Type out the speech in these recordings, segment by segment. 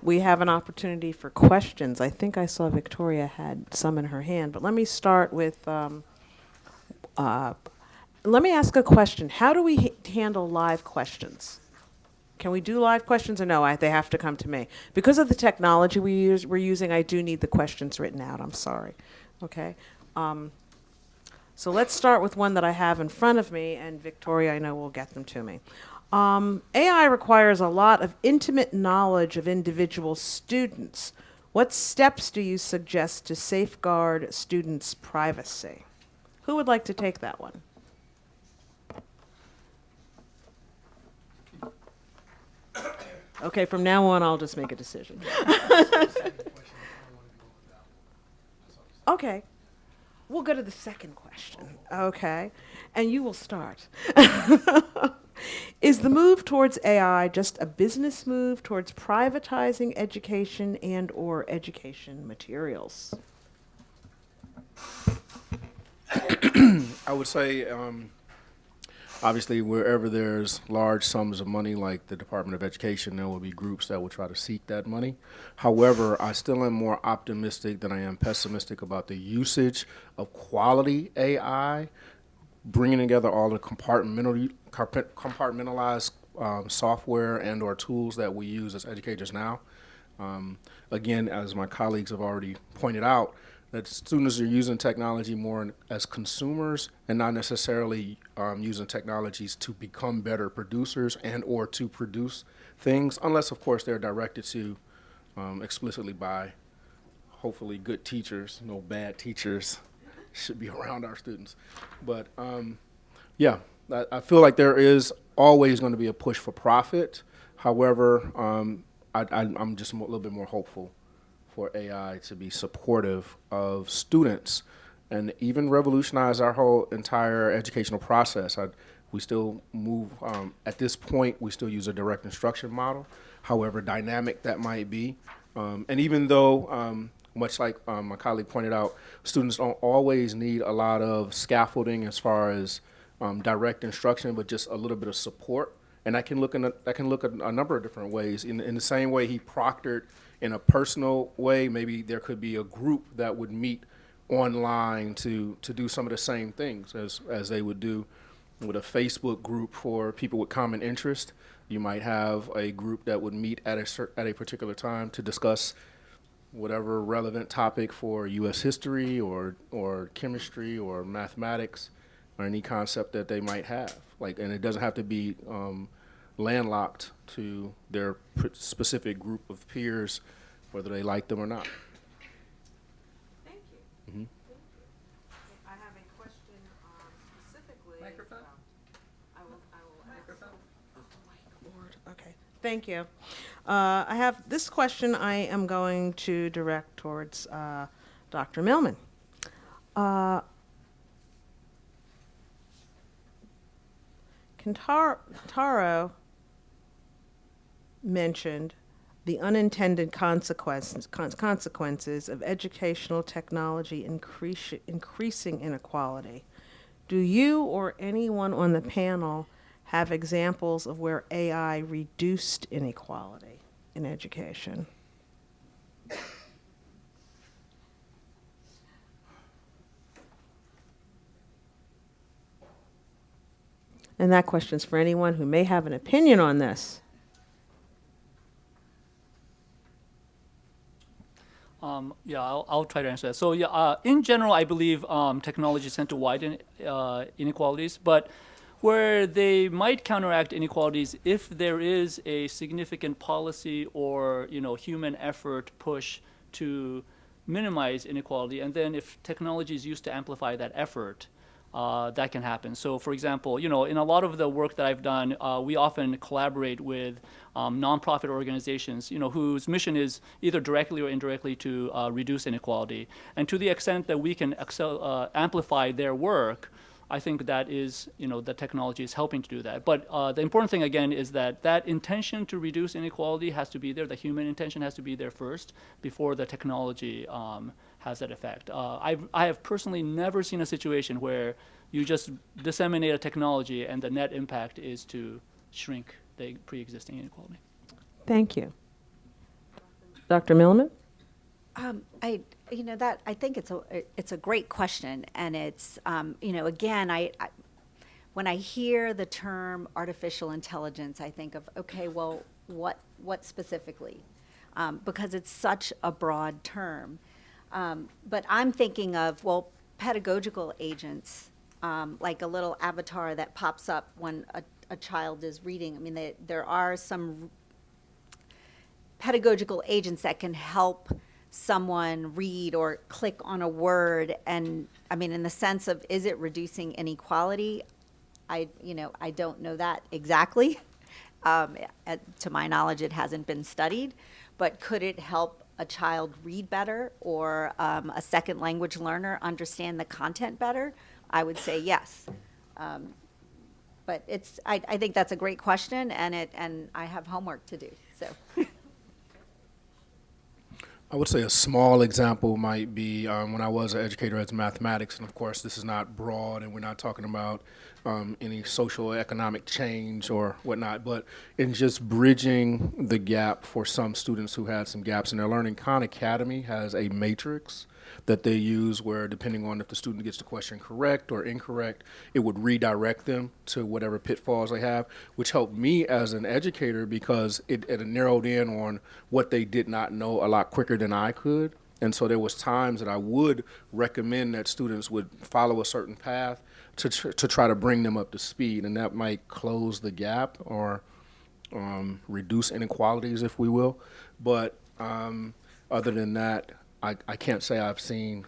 We have an opportunity for questions. I think I saw Victoria had some in her hand, but let me start with, uh, let me ask a question. How do we handle live questions? Can we do live questions or no? They have to come to me. Because of the technology we're using, I do need the questions written out. I'm sorry. Okay. Um, so let's start with one that I have in front of me, and Victoria, I know, will get them to me. AI requires a lot of intimate knowledge of individual students. What steps do you suggest to safeguard students' privacy? Who would like to take that one? Okay, from now on, I'll just make a decision. Okay, we'll go to the second question. Okay, and you will start. Is the move towards AI just a business move towards privatizing education and or education materials? I would say, obviously, wherever there's large sums of money, like the Department of Education, there will be groups that will try to seek that money. However, I still am more optimistic than I am pessimistic about the usage of quality AI, bringing together all the compartmentalized software and or tools that we use as educators now. Again, as my colleagues have already pointed out, that students are using technology more as consumers and not necessarily using technologies to become better producers and or to produce things, unless, of course, they're directed to explicitly by, hopefully, good teachers. No bad teachers should be around our students. But, yeah, I feel like there is always going to be a push for profit. However, I'm just a little bit more hopeful for AI to be supportive of students and even revolutionize our whole entire educational process. We still move, at this point, we still use a direct instruction model, however dynamic that might be. And even though, much like my colleague pointed out, students don't always need a lot of scaffolding as far as direct instruction, but just a little bit of support. And that can look at a number of different ways. In the same way he proctored in a personal way, maybe there could be a group that would meet online to do some of the same things as they would do with a Facebook group for people with common interest. You might have a group that would meet at a particular time to discuss whatever relevant topic for U.S. history or chemistry or mathematics or any concept that they might have. And it doesn't have to be landlocked to their specific group of peers, whether they like them or not. Thank you. Mm-hmm. Thank you. I have a question specifically. Microphone? I will Microphone. Oh my Lord. Okay. Thank you. I have this question I am going to direct towards Dr. Millman. Kentaro mentioned the unintended consequences of educational technology increasing inequality. Do you or anyone on the panel have examples of where AI reduced inequality in education? And that question is for anyone who may have an opinion on this. Yeah, I'll try to answer that. So yeah, in general, I believe technologies tend to widen inequalities, but where they might counteract inequalities if there is a significant policy or human effort push to minimize inequality, and then if technology is used to amplify that effort, that can happen. So, for example, in a lot of the work that I've done, we often collaborate with nonprofit organizations, whose mission is either directly or indirectly to reduce inequality. And to the extent that we can amplify their work, I think that is, the technology is helping to do that. But the important thing, again, is that intention to reduce inequality has to be there. The human intention has to be there first before the technology has that effect. I have personally never seen a situation where you just disseminate a technology and the net impact is to shrink the pre-existing inequality. Thank you. Dr. Millman? I think it's a great question, and it's again, when I hear the term artificial intelligence, I think of, okay, well, what specifically? Because it's such a broad term. But I'm thinking of, well, pedagogical agents, like a little avatar that pops up when a child is reading. I mean, there are some pedagogical agents that can help someone read or click on a word. And I mean, in the sense of, is it reducing inequality? I don't know that exactly. To my knowledge, it hasn't been studied, but could it help a child read better, or a second language learner understand the content better? I would say yes. But I think that's a great question, and I have homework to do, so. I would say a small example might be when I was an educator as mathematics, and of course this is not broad, and we're not talking about any social economic change or whatnot, but in just bridging the gap for some students who had some gaps in their learning. Khan Academy has a matrix that they use where, depending on if the student gets the question correct or incorrect, it would redirect them to whatever pitfalls they have, which helped me as an educator because it narrowed in on what they did not know a lot quicker than I could. And so there was times that I would recommend that students would follow a certain path to try to bring them up to speed, and that might close the gap or reduce inequalities, if we will. But other than that, I can't say I've seen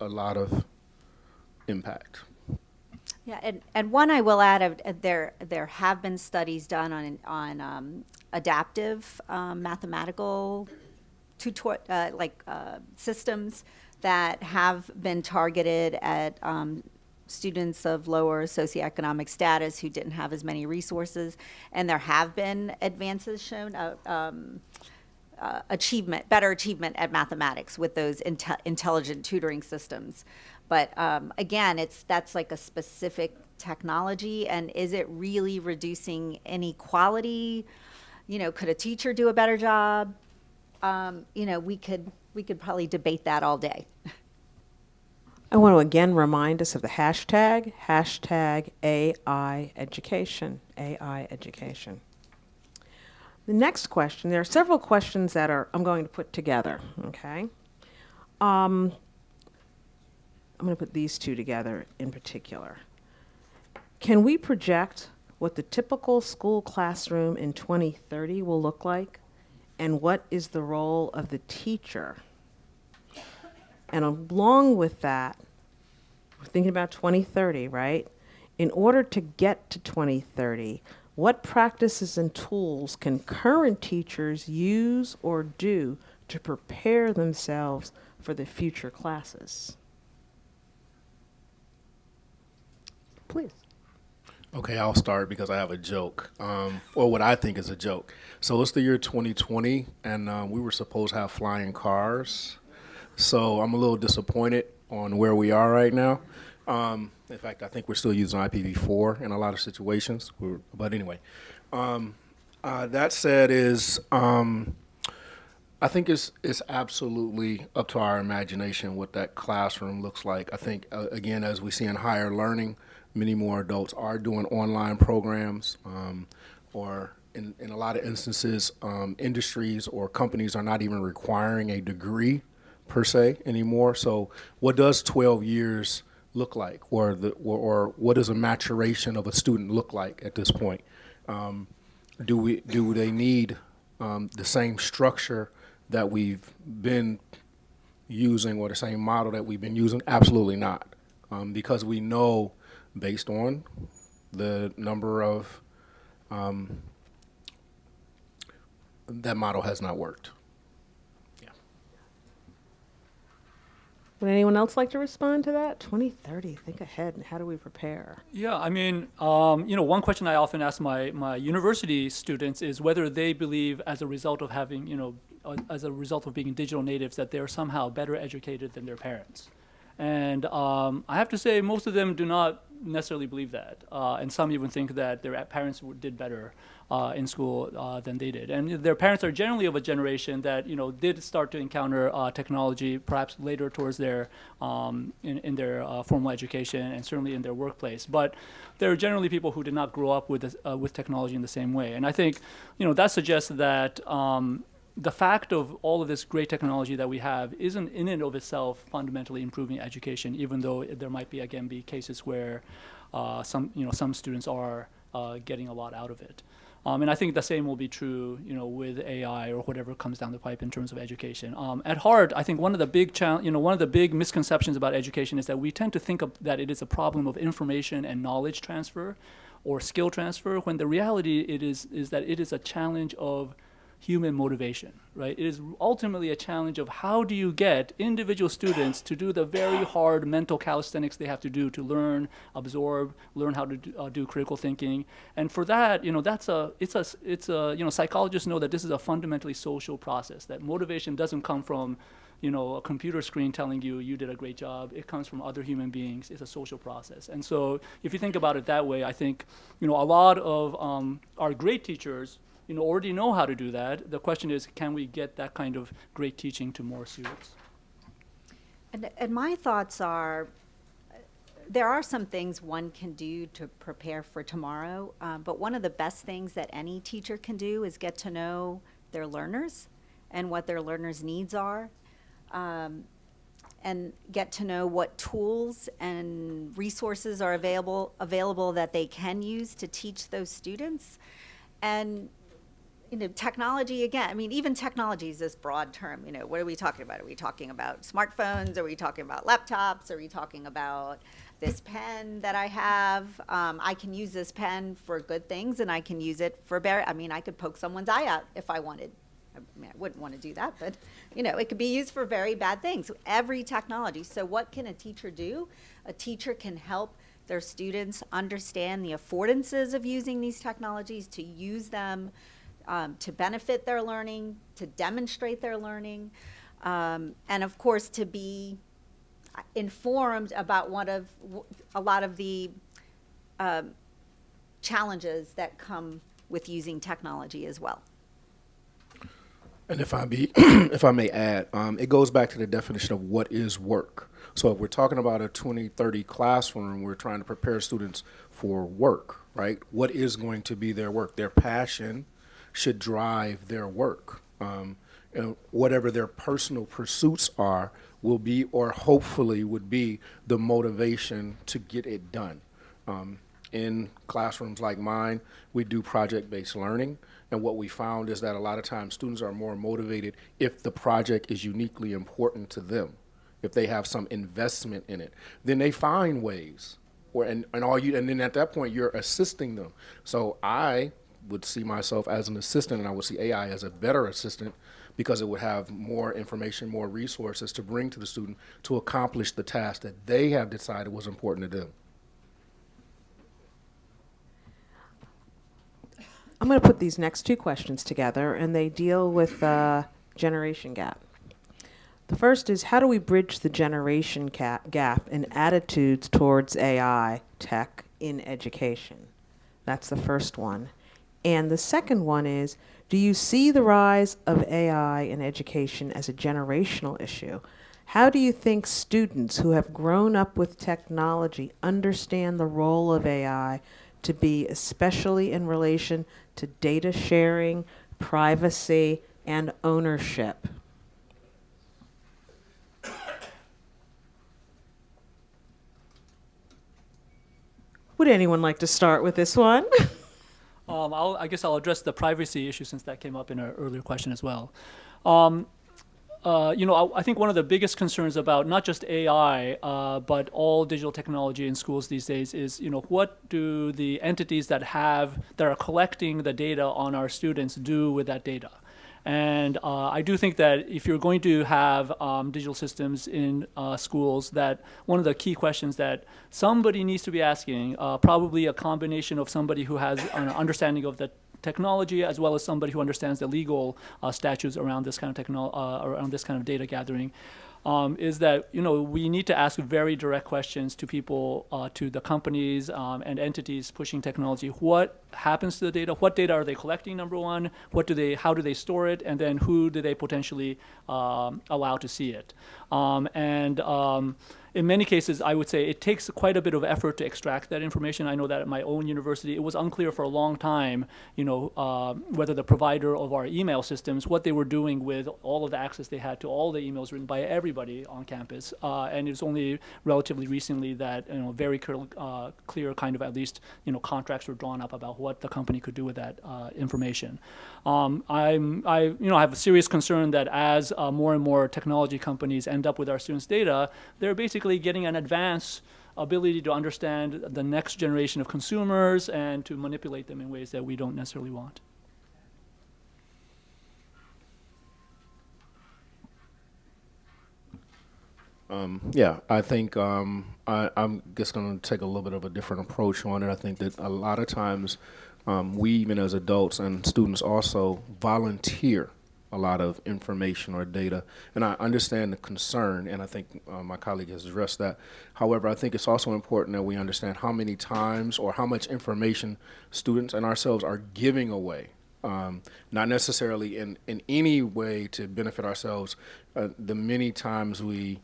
a lot of impact. Yeah, and one I will add, there have been studies done on adaptive mathematical tutor systems that have been targeted at students of lower socioeconomic status who didn't have as many resources, and there have been advances shown. Better achievement at mathematics with those intelligent tutoring systems. But again, that's like a specific technology, and is it really reducing inequality? Could a teacher do a better job? We could probably debate that all day. I want to again remind us of the hashtag AI education, AI education. The next question, there are several questions that I'm going to put together, okay? I'm going to put these two together in particular. Can we project what the typical school classroom in 2030 will look like? And what is the role of the teacher? And along with that, we're thinking about 2030, right? In order to get to 2030, what practices and tools can current teachers use or do to prepare themselves for the future classes? Please. Okay, I'll start because I have a joke, or what I think is a joke. So it's the year 2020, and we were supposed to have flying cars. So I'm a little disappointed on where we are right now. In fact, I think we're still using IPv4 in a lot of situations. But anyway, that said, I think it's absolutely up to our imagination what that classroom looks like. I think, again, as we see in higher learning, many more adults are doing online programs, or in a lot of instances, industries or companies are not even requiring a degree per se anymore. So what does 12 years look like, or what does a maturation of a student look like at this point? Do they need the same structure that we've been using, or the same model that we've been using? Absolutely not, because we know, based on the number of that model has not worked. Would anyone else like to respond to that? 2030, think ahead, and how do we prepare? Yeah, I mean, one question I often ask my university students is whether they believe, as a result of having, as a result of being digital natives, that they're somehow better educated than their parents. And I have to say, most of them do not necessarily believe that. And some even think that their parents did better in school than they did. And their parents are generally of a generation that did start to encounter technology perhaps later towards their in their formal education and certainly in their workplace. But they're generally people who did not grow up with technology in the same way. And I think that suggests that the fact of all of this great technology that we have isn't in and of itself fundamentally improving education, even though there might be cases where some students are getting a lot out of it. And I think the same will be true, with AI or whatever comes down the pipe in terms of education. At heart, I think one of the big misconceptions about education is that we tend to think that it is a problem of information and knowledge transfer or skill transfer, when the reality is that it is a challenge of human motivation, right? It is ultimately a challenge of how do you get individual students to do the very hard mental calisthenics they have to do to learn, absorb, learn how to do critical thinking. And for that, psychologists know that this is a fundamentally social process, that motivation doesn't come from a computer screen telling you did a great job. It comes from other human beings. It's a social process. And so if you think about it that way, I think a lot of our great teachers already know how to do that. The question is, can we get that kind of great teaching to more students? And my thoughts are, there are some things one can do to prepare for tomorrow, but one of the best things that any teacher can do is get to know their learners and what their learners' needs are, and get to know what tools and resources are available that they can use to teach those students. And technology, again, even technology is this broad term. What are we talking about? Are we talking about smartphones? Are we talking about laptops? Are we talking about this pen that I have? I can use this pen for good things, and I can use it for bad. I could poke someone's eye out if I wanted. I wouldn't want to do that, but, it could be used for very bad things. Every technology. So what can a teacher do? A teacher can help their students understand the affordances of using these technologies, to use them to benefit their learning, to demonstrate their learning, and of course to be informed about a lot of the challenges that come with using technology as well. And if I may add, it goes back to the definition of what is work. So if we're talking about a 2030 classroom, we're trying to prepare students for work, right? What is going to be their work? Their passion should drive their work. Whatever their personal pursuits are will be, or hopefully would be, the motivation to get it done. In classrooms like mine, we do project-based learning, and what we found is that a lot of times students are more motivated if the project is uniquely important to them, if they have some investment in it. Then they find ways, and then at that point you're assisting them. So I would see myself as an assistant, and I would see AI as a better assistant, because it would have more information, more resources to bring to the student to accomplish the task that they have decided was important to them. I'm going to put these next two questions together, and they deal with the generation gap. The first is, how do we bridge the generation gap in attitudes towards AI tech in education? That's the first one. And the second one is, do you see the rise of AI in education as a generational issue? How do you think students who have grown up with technology understand the role of AI to be, especially in relation to data sharing, privacy, and ownership? Would anyone like to start with this one? I guess I'll address the privacy issue, since that came up in an earlier question as well. I think one of the biggest concerns about not just AI, but all digital technology in schools these days is, what do the entities that are collecting the data on our students do with that data? And I do think that if you're going to have digital systems in schools, that one of the key questions that somebody needs to be asking, probably a combination of somebody who has an understanding of the technology, as well as somebody who understands the legal statutes around this kind of around this kind of data gathering. Is that we need to ask very direct questions to people, to the companies and entities pushing technology. What happens to the data? What data are they collecting? Number one, how do they store it? And then who do they potentially allow to see it? In many cases, I would say it takes quite a bit of effort to extract that information. I know that at my own university, it was unclear for a long time, whether the provider of our email systems, what they were doing with all of the access they had to all the emails written by everybody on campus. And it's only relatively recently that very clear kind of at least contracts were drawn up about what the company could do with that information. I have a serious concern that as more and more technology companies end up with our students' data, they're basically getting an advanced ability to understand the next generation of consumers and to manipulate them in ways that we don't necessarily want. Yeah, I think I'm just going to take a little bit of a different approach on it. I think that a lot of times we, even as adults and students, also volunteer a lot of information or data. And I understand the concern, and I think my colleague has addressed that. However, I think it's also important that we understand how many times or how much information students and ourselves are giving away. Not necessarily in any way to benefit ourselves. The many times we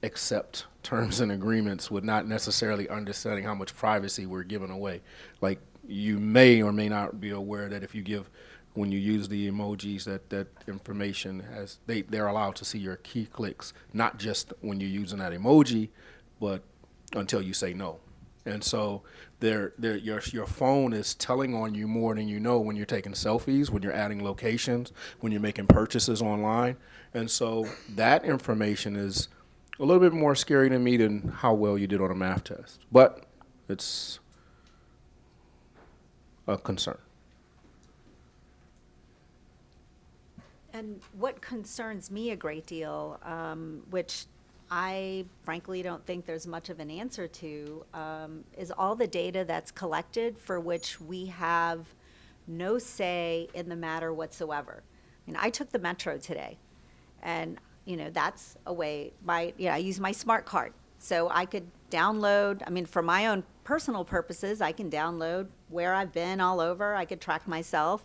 accept terms and agreements with not necessarily understanding how much privacy we're giving away. Like, you may or may not be aware that when you use the emojis, that information they're allowed to see your key clicks, not just when you're using that emoji, but until you say no. And so your phone is telling on you more than you know when you're taking selfies, when you're adding locations, when you're making purchases online. And so that information is a little bit more scary to me than how well you did on a math test. But it's a concern. And what concerns me a great deal, which I frankly don't think there's much of an answer to, is all the data that's collected for which we have no say in the matter whatsoever. I mean, I took the Metro today, and that's a way. I use my smart card, so I could download. I mean, for my own personal purposes, I can download where I've been all over. I could track myself.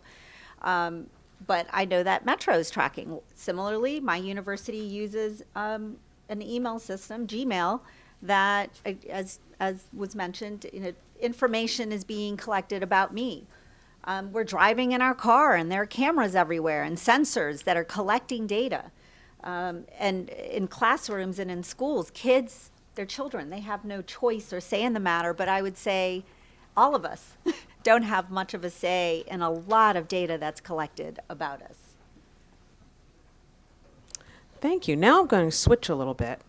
But I know that Metro's tracking. Similarly, my university uses an email system, Gmail, that, as was mentioned, information is being collected about me. We're driving in our car, and there are cameras everywhere and sensors that are collecting data. And in classrooms and in schools, kids, they're children. They have no choice or say in the matter, but I would say all of us don't have much of a say in a lot of data that's collected about us. Thank you. Now I'm going to switch a little bit.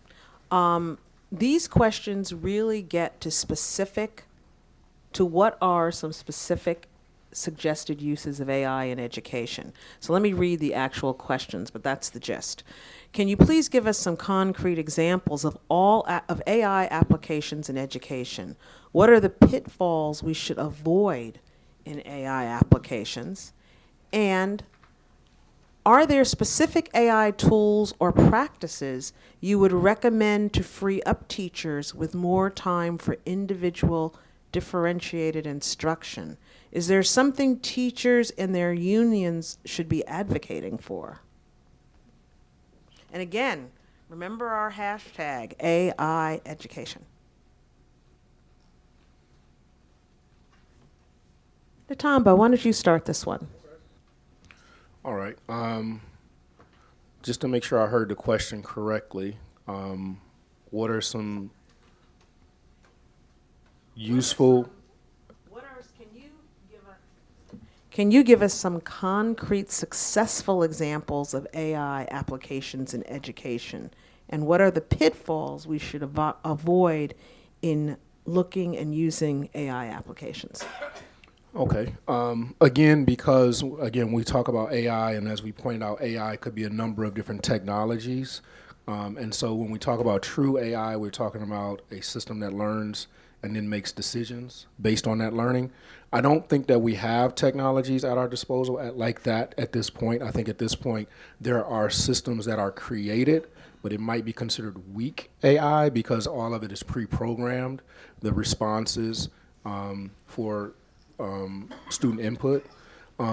These questions really get to what are some specific suggested uses of AI in education. So let me read the actual questions, but that's the gist. Can you please give us some concrete examples of of AI applications in education? What are the pitfalls we should avoid in AI applications? And are there specific AI tools or practices you would recommend to free up teachers with more time for individual differentiated instruction? Is there something teachers and their unions should be advocating for? And again, remember our hashtag, AI education. Natomba, why don't you start this one? All right. Just to make sure I heard the question correctly, what are some useful... Can you give us some concrete, successful examples of AI applications in education? And what are the pitfalls we should avoid in looking and using AI applications? Okay. Again, because we talk about AI, and as we pointed out, AI could be a number of different technologies. And so when we talk about true AI, we're talking about a system that learns and then makes decisions based on that learning. I don't think that we have technologies at our disposal like that at this point. I think at this point there are systems that are created, but it might be considered weak AI because all of it is pre-programmed. The responses for student input.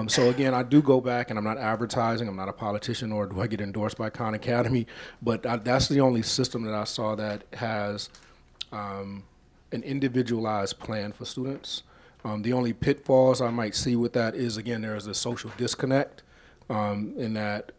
So again, I do go back, and I'm not advertising. I'm not a politician, nor do I get endorsed by Khan Academy. But that's the only system that I saw that has an individualized plan for students. The only pitfalls I might see with that is, again, there is a social disconnect in that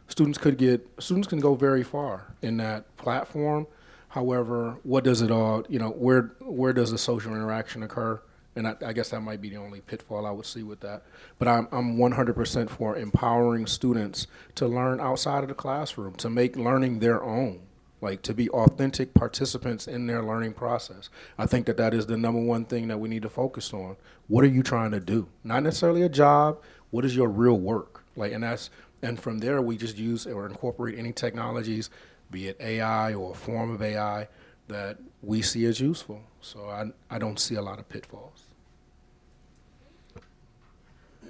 students can go very far in that platform. However, what does it all, where does the social interaction occur? And I guess that might be the only pitfall I would see with that. But I'm 100% for empowering students to learn outside of the classroom, to make learning their own, like to be authentic participants in their learning process. I think that is the number one thing that we need to focus on. What are you trying to do? Not necessarily a job. What is your real work? And from there we just use or incorporate any technologies, be it AI or a form of AI, that we see as useful. So I don't see a lot of pitfalls.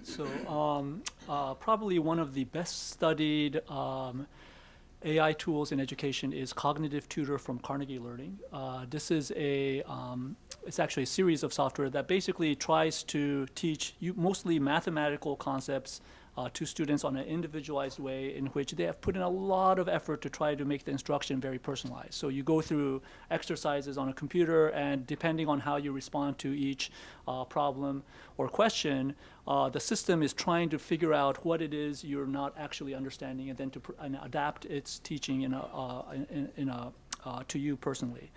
So probably one of the best studied AI tools in education is Cognitive Tutor from Carnegie Learning. This is it's actually a series of software that basically tries to teach you mostly mathematical concepts to students on an individualized way, in which they have put in a lot of effort to try to make the instruction very personalized. So you go through exercises on a computer, and depending on how you respond to each problem or question, the system is trying to figure out what it is you're not actually understanding, and then to adapt its teaching to you personally.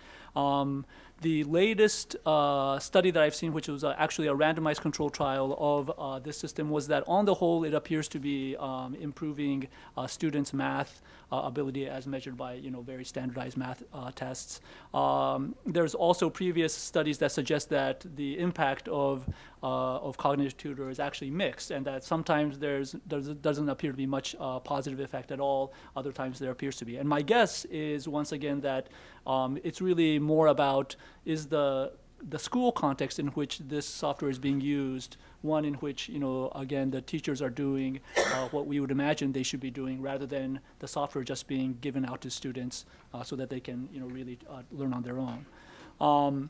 The latest study that I've seen, which was actually a randomized control trial of this system, was that on the whole, it appears to be improving students' math ability as measured by very standardized math tests. There's also previous studies that suggest that the impact of cognitive tutor is actually mixed, and that sometimes there doesn't appear to be much positive effect at all. Other times there appears to be. And my guess is, once again, that it's really more about is the school context in which this software is being used, one in which, again, the teachers are doing what we would imagine they should be doing, rather than the software just being given out to students so that they can, really learn on their own.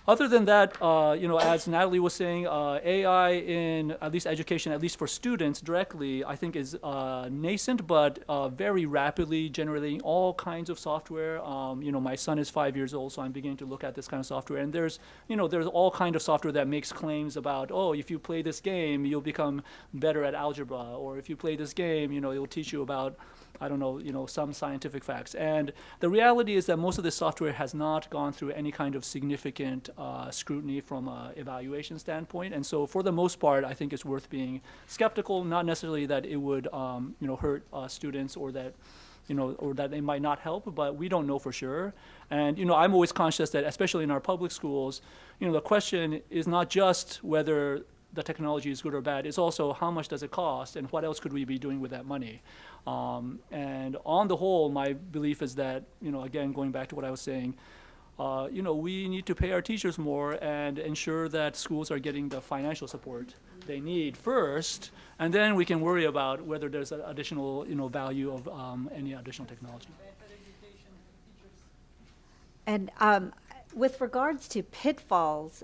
Other than that, as Natalie was saying, AI in at least education, at least for students directly, I think is nascent, but very rapidly generating all kinds of software. My son is 5 years old, so I'm beginning to look at this kind of software. And there's all kind of software that makes claims about, if you play this game, you'll become better at algebra, or if you play this game, it'll teach you about, I don't know, some scientific facts. And the reality is that most of this software has not gone through any kind of significant scrutiny from an evaluation standpoint. And so for the most part, I think it's worth being skeptical, not necessarily that it would, hurt students, or that, or that they might not help, but we don't know for sure. And, I'm always conscious that, especially in our public schools, the question is not just whether the technology is good or bad, it's also how much does it cost, and what else could we be doing with that money. And on the whole, my belief is that, again, going back to what I was saying, we need to pay our teachers more and ensure that schools are getting the financial support they need first, and then we can worry about whether there's an additional, value of any additional technology. And with regards to pitfalls,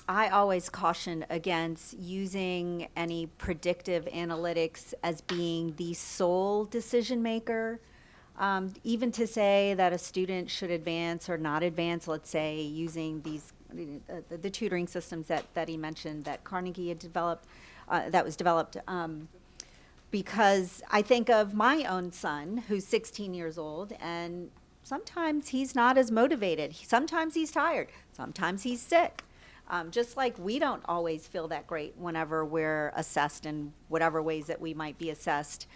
I always caution against using any predictive analytics as being the sole decision maker. Even to say that a student should advance or not advance, let's say, using these the tutoring systems that he mentioned that Carnegie had developed, because I think of my own son, who's 16 years old, and sometimes he's not as motivated. Sometimes he's tired. Sometimes he's sick. Just like we don't always feel that great whenever we're assessed in whatever ways that we might be assessed.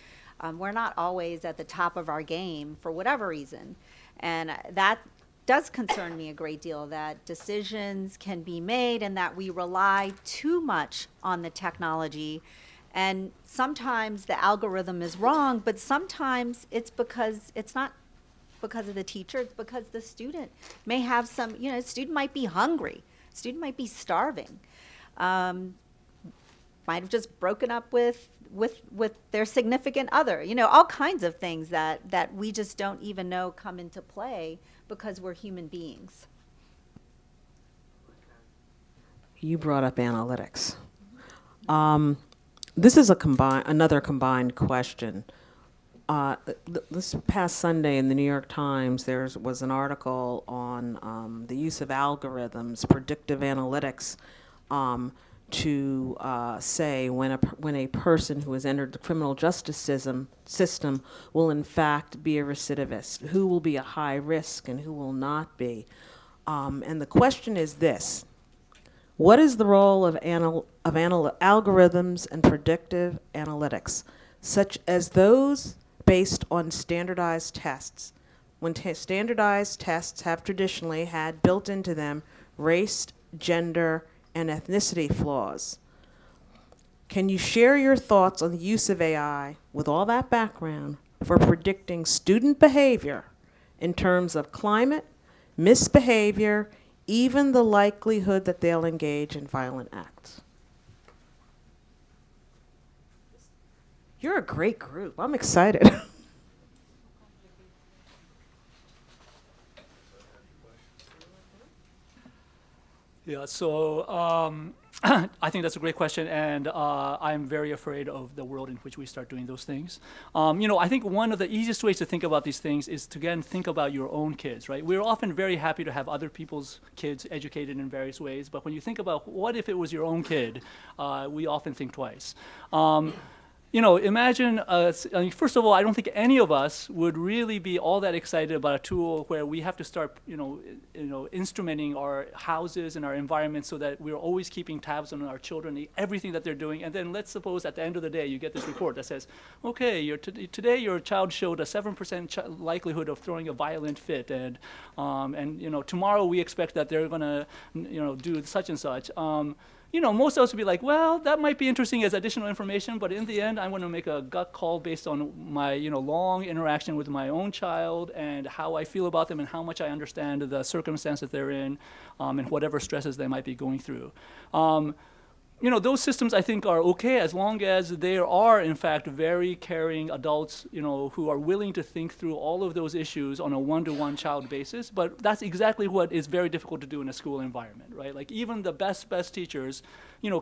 We're not always at the top of our game for whatever reason. And that does concern me a great deal, that decisions can be made and that we rely too much on the technology. And sometimes the algorithm is wrong, but sometimes it's because it's not because of the teacher. It's because the student may have some, student might be hungry. Student might be starving. Might have just broken up with their significant other. All kinds of things that we just don't even know come into play because we're human beings. You brought up analytics. This is another combined question. This past Sunday in the New York Times, there was an article on the use of algorithms, predictive analytics, to say when a person who has entered the criminal justice system will in fact be a recidivist, who will be a high risk and who will not be. And the question is this: what is the role of algorithms and predictive analytics, such as those based on standardized tests, when standardized tests have traditionally had built into them race, gender, and ethnicity flaws? Can you share your thoughts on the use of AI, with all that background, for predicting student behavior in terms of climate, misbehavior, even the likelihood that they'll engage in violent acts? You're a great group. I'm excited. Yeah, so I think that's a great question, and I'm very afraid of the world in which we start doing those things. I think one of the easiest ways to think about these things is to, again, think about your own kids, right? We're often very happy to have other people's kids educated in various ways, but when you think about what if it was your own kid, we often think twice. Imagine, first of all, I don't think any of us would really be all that excited about a tool where we have to start, instrumenting our houses and our environment so that we're always keeping tabs on our children, everything that they're doing. And then let's suppose at the end of the day, you get this report that says, okay, today your child showed a 7% likelihood of throwing a violent fit. And tomorrow we expect that they're going to, do such and such. Most of us would be like, well, that might be interesting as additional information, but in the end, I'm going to make a gut call based on my, long interaction with my own child and how I feel about them and how much I understand the circumstance that they're in, and whatever stresses they might be going through. Those systems I think are okay as long as there are, in fact, very caring adults, who are willing to think through all of those issues on a one-to-one child basis. But that's exactly what is very difficult to do in a school environment, right? Like even the best teachers,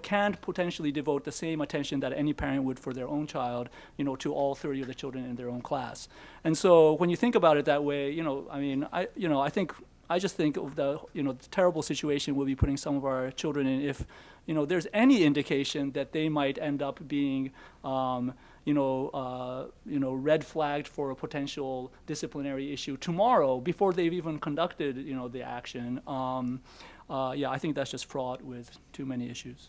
can't potentially devote the same attention that any parent would for their own child, to all 30 of the children in their own class. And so when you think about it that way, I just think of the terrible situation we'll be putting some of our children in if there's any indication that they might end up being red flagged for a potential disciplinary issue tomorrow before they've even conducted the action. I think that's just fraught with too many issues.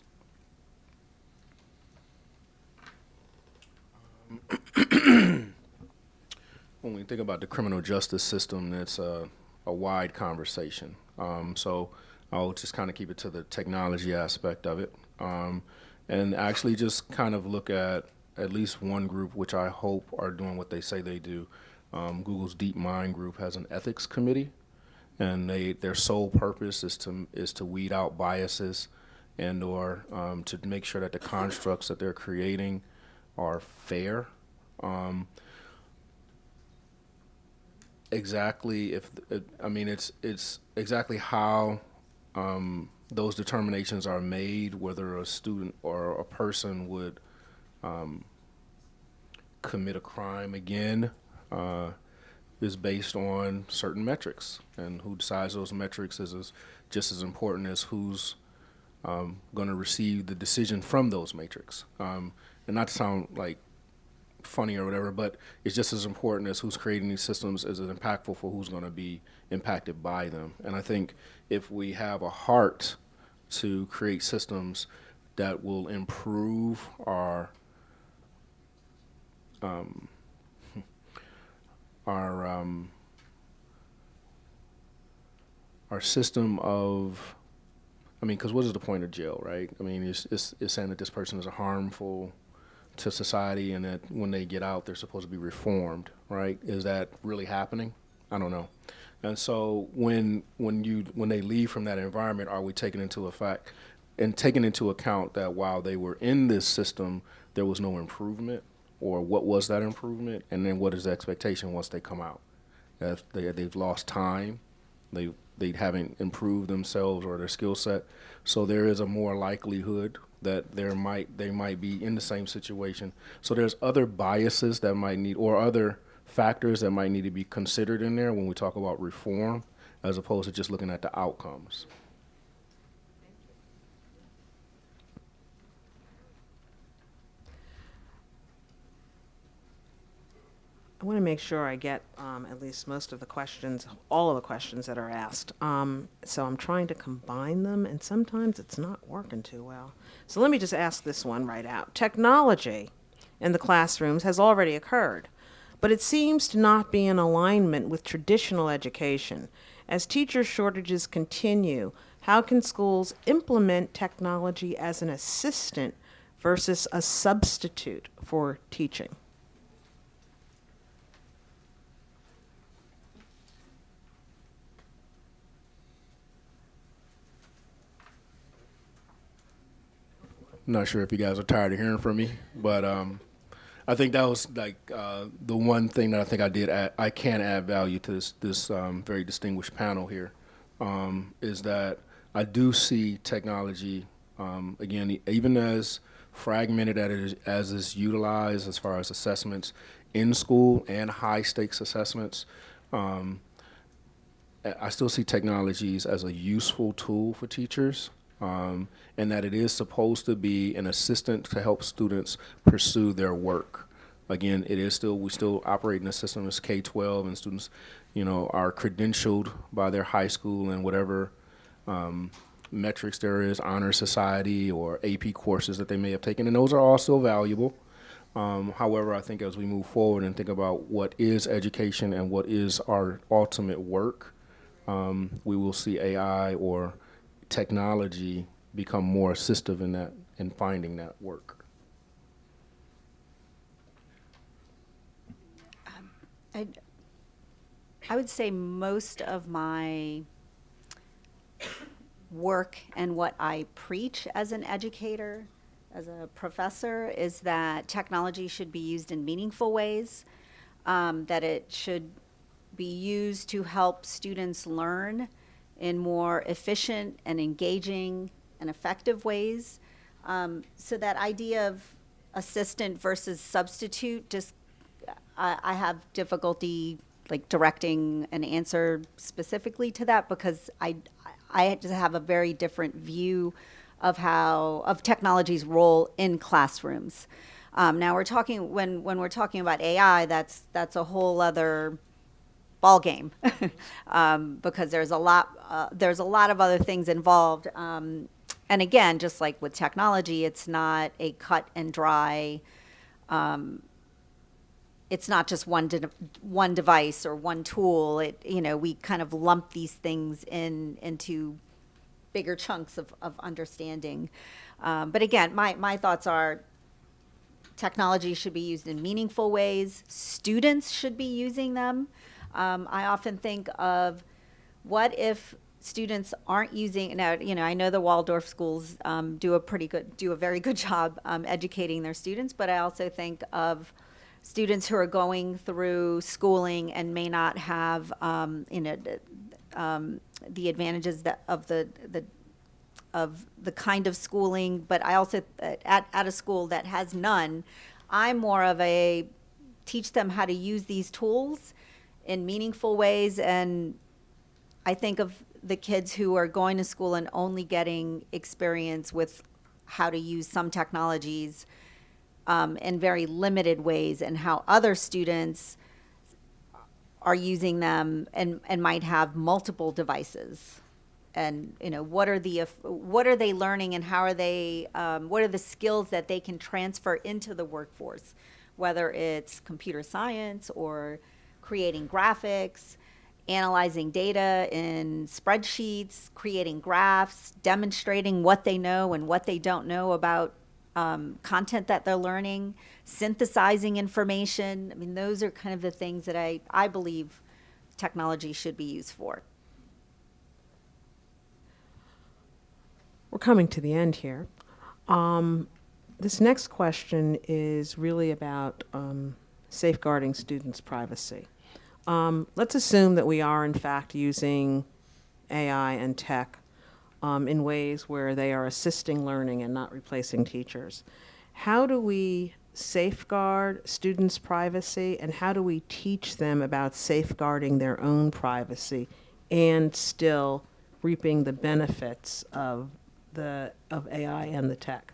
When we think about the criminal justice system, it's a wide conversation. So I'll just kind of keep it to the technology aspect of it, and actually just kind of look at least one group, which I hope are doing what they say they do. Google's DeepMind group has an ethics committee, and their sole purpose is to weed out biases and/or to make sure that the constructs that they're creating are fair. Exactly it's exactly how those determinations are made, whether a student or a person would commit a crime again, is based on certain metrics, and who decides those metrics is just as important as who's going to receive the decision from those metrics. And not to sound like funny or whatever, but it's just as important as who's creating these systems as impactful for who's going to be impacted by them. And I think if we have a heart to create systems that will improve our system of, because what is the point of jail, right? It's saying that this person is harmful to society and that when they get out, they're supposed to be reformed, right? Is that really happening? I don't know. And so when they leave from that environment, are we taking into effect and taking into account that while they were in this system, there was no improvement, or what was that improvement, and then what is the expectation once they come out? That they've lost time, they haven't improved themselves or their skill set, so there is a more likelihood that they might be in the same situation. So there's other biases that might need, or other factors that might need to be considered in there when we talk about reform, as opposed to just looking at the outcomes. I want to make sure I get at least most of the questions, all of the questions that are asked. So I'm trying to combine them, and sometimes it's not working too well. So let me just ask this one right out. Technology in the classrooms has already occurred, but it seems to not be in alignment with traditional education. As teacher shortages continue, how can schools implement technology as an assistant versus a substitute for teaching? I'm not sure if you guys are tired of hearing from me, but I think that was like the one thing that I think I can add value to this very distinguished panel here, is that I do see technology, again, even as fragmented as it's utilized as far as assessments in school and high stakes assessments. I still see technologies as a useful tool for teachers, and that it is supposed to be an assistant to help students pursue their work. Again, we still operate in a system as K-12, and students, are credentialed by their high school and whatever metrics there is, honor society or AP courses that they may have taken, and those are all still valuable. However, I think as we move forward and think about what is education and what is our ultimate work, we will see AI or technology become more assistive in finding that work. I would say most of my work and what I preach as an educator, as a professor, is that technology should be used in meaningful ways, that it should be used to help students learn in more efficient and engaging and effective ways. So that idea of assistant versus substitute, just I have difficulty like directing an answer specifically to that, because I just have a very different view of technology's role in classrooms. Now we're talking when we're talking about AI, that's a whole other ball game, because there's a lot of other things involved. And again, just like with technology, it's not a cut and dry. It's not just one device or one tool. We kind of lump these things into bigger chunks of understanding. But again, my thoughts are technology should be used in meaningful ways. Students should be using them. I often think of what if students aren't using, now, I know the Waldorf schools do a very good job educating their students, but I also think of students who are going through schooling and may not have, the advantages of the kind of schooling, but I also, at a school that has none, I'm more of a teach them how to use these tools in meaningful ways. And I think of the kids who are going to school and only getting experience with how to use some technologies in very limited ways, and how other students are using them and might have multiple devices. And what are they learning, and how are they what are the skills that they can transfer into the workforce, whether it's computer science or creating graphics, analyzing data in spreadsheets, creating graphs, demonstrating what they know and what they don't know about content that they're learning, synthesizing information. I mean, those are kind of the things that I believe technology should be used for. We're coming to the end here. This next question is really about safeguarding students' privacy. Let's assume that we are, in fact, using AI and tech in ways where they are assisting learning and not replacing teachers. How do we safeguard students' privacy, and how do we teach them about safeguarding their own privacy and still reaping the benefits of AI and the tech?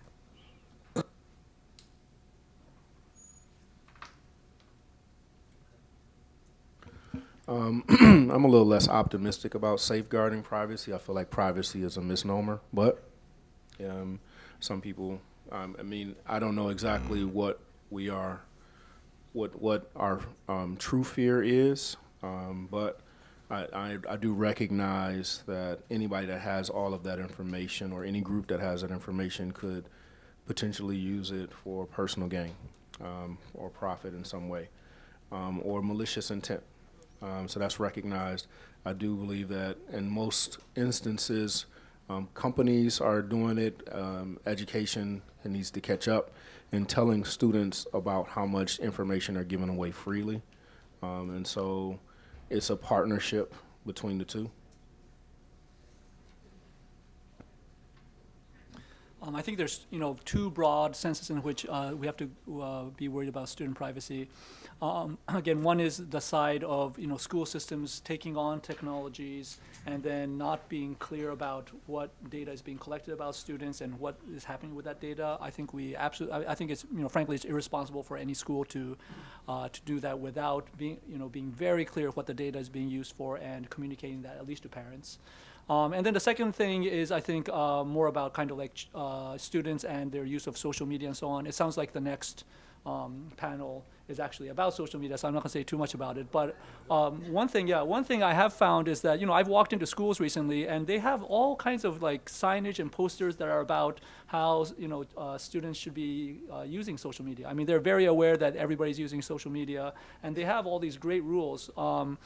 I'm a little less optimistic about safeguarding privacy. I feel like privacy is a misnomer, but some people, I mean, I don't know exactly what our true fear is, but I do recognize that anybody that has all of that information, or any group that has that information, could potentially use it for personal gain or profit in some way, or malicious intent. So that's recognized. I do believe that in most instances, companies are doing it. Education needs to catch up in telling students about how much information they're giving away freely. And so it's a partnership between the two. I think there's two broad senses in which we have to be worried about student privacy. Again, one is the side of school systems taking on technologies and then not being clear about what data is being collected about students and what is happening with that data. I think I think it's frankly it's irresponsible for any school to do that without being very clear of what the data is being used for and communicating that at least to parents. And then the second thing is, I think, more about kind of like students and their use of social media and so on. It sounds like the next panel is actually about social media, so I'm not going to say too much about it. But one thing I have found is that I've walked into schools recently, and they have all kinds of like signage and posters that are about how students should be using social media. I mean, they're very aware that everybody's using social media, and they have all these great rules. I'm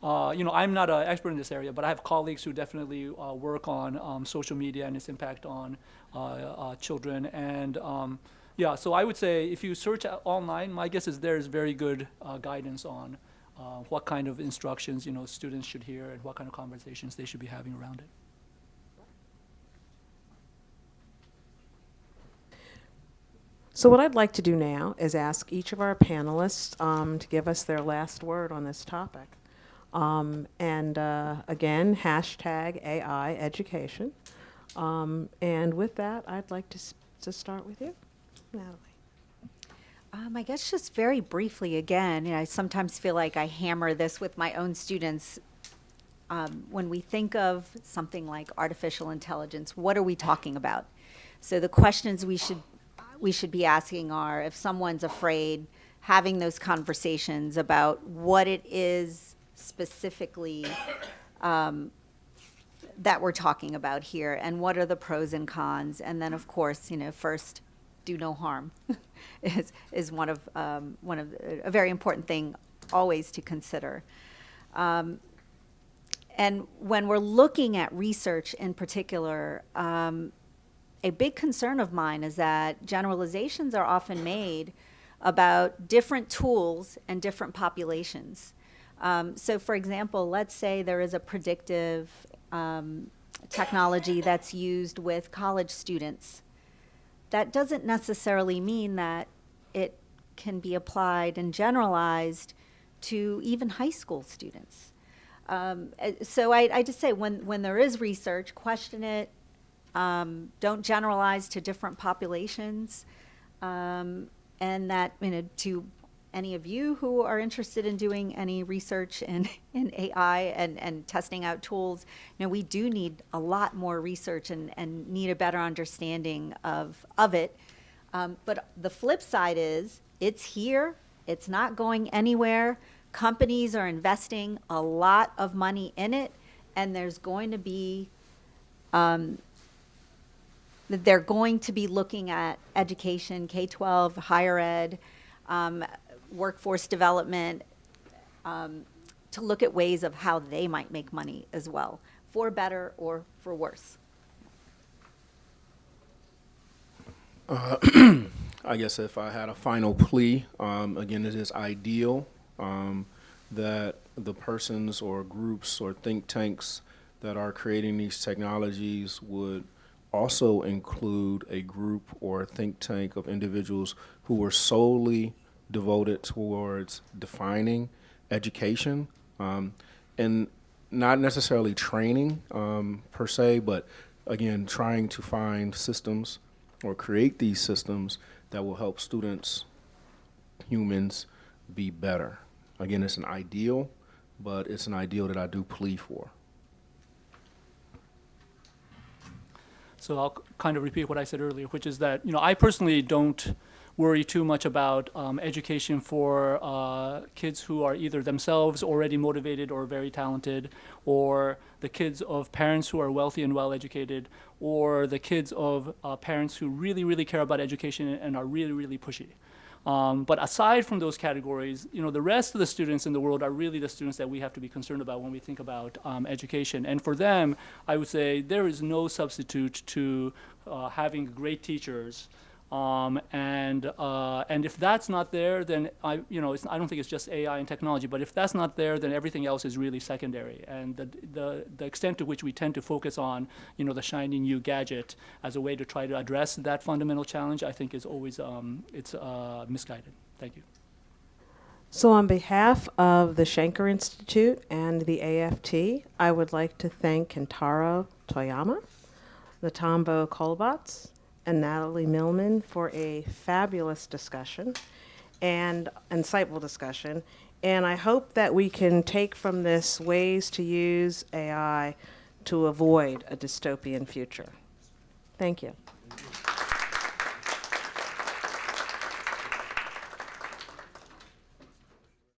not an expert in this area, but I have colleagues who definitely work on social media and its impact on children. And so I would say if you search online, my guess is there's very good guidance on what kind of instructions students should hear and what kind of conversations they should be having around it. So what I'd like to do now is ask each of our panelists to give us their last word on this topic. Again, hashtag AI education. And with that, I'd like to start with you, Natalie. I guess just very briefly again, I sometimes feel like I hammer this with my own students. When we think of something like artificial intelligence, what are we talking about? So the questions we should be asking are, if someone's afraid, having those conversations about what it is specifically that we're talking about here, and what are the pros and cons, and then of course, first, do no harm is one of a very important thing always to consider. And when we're looking at research in particular, a big concern of mine is that generalizations are often made about different tools and different populations. So for example, let's say there is a predictive technology that's used with college students. That doesn't necessarily mean that it can be applied and generalized to even high school students. So I just say when there is research, question it. Don't generalize to different populations. And that, to any of you who are interested in doing any research in AI and testing out tools, we do need a lot more research and need a better understanding of it. But the flip side is, it's here, it's not going anywhere. Companies are investing a lot of money in it, and they're going to be looking at education, K-12, higher ed, workforce development, to to look at ways of how they might make money as well, for better or for worse. I guess if I had a final plea, again, it is ideal that the persons or groups or think tanks that are creating these technologies would also include a group or a think tank of individuals who are solely devoted towards defining education and not necessarily training per se, but again, trying to find systems or create these systems that will help students, humans, be better. Again, it's an ideal, but it's an ideal that I do plea for. So I'll kind of repeat what I said earlier, which is that, I personally don't worry too much about education for kids who are either themselves already motivated or very talented, or the kids of parents who are wealthy and well educated, or the kids of parents who really, really care about education and are really, really pushy. But aside from those categories, the rest of the students in the world are really the students that we have to be concerned about when we think about education. And for them, I would say there is no substitute to having great teachers. And if that's not there, then I don't think it's just AI and technology. But if that's not there, then everything else is really secondary. And the extent to which we tend to focus on the shiny new gadget as a way to try to address that fundamental challenge, I think is always it's misguided. Thank you. So on behalf of the Schenker Institute and the AFT, I would like to thank Kentaro Toyama, Natambo Kolbats, and Natalie Millman for a fabulous discussion and insightful discussion. And I hope that we can take from this ways to use AI to avoid a dystopian future. Thank you.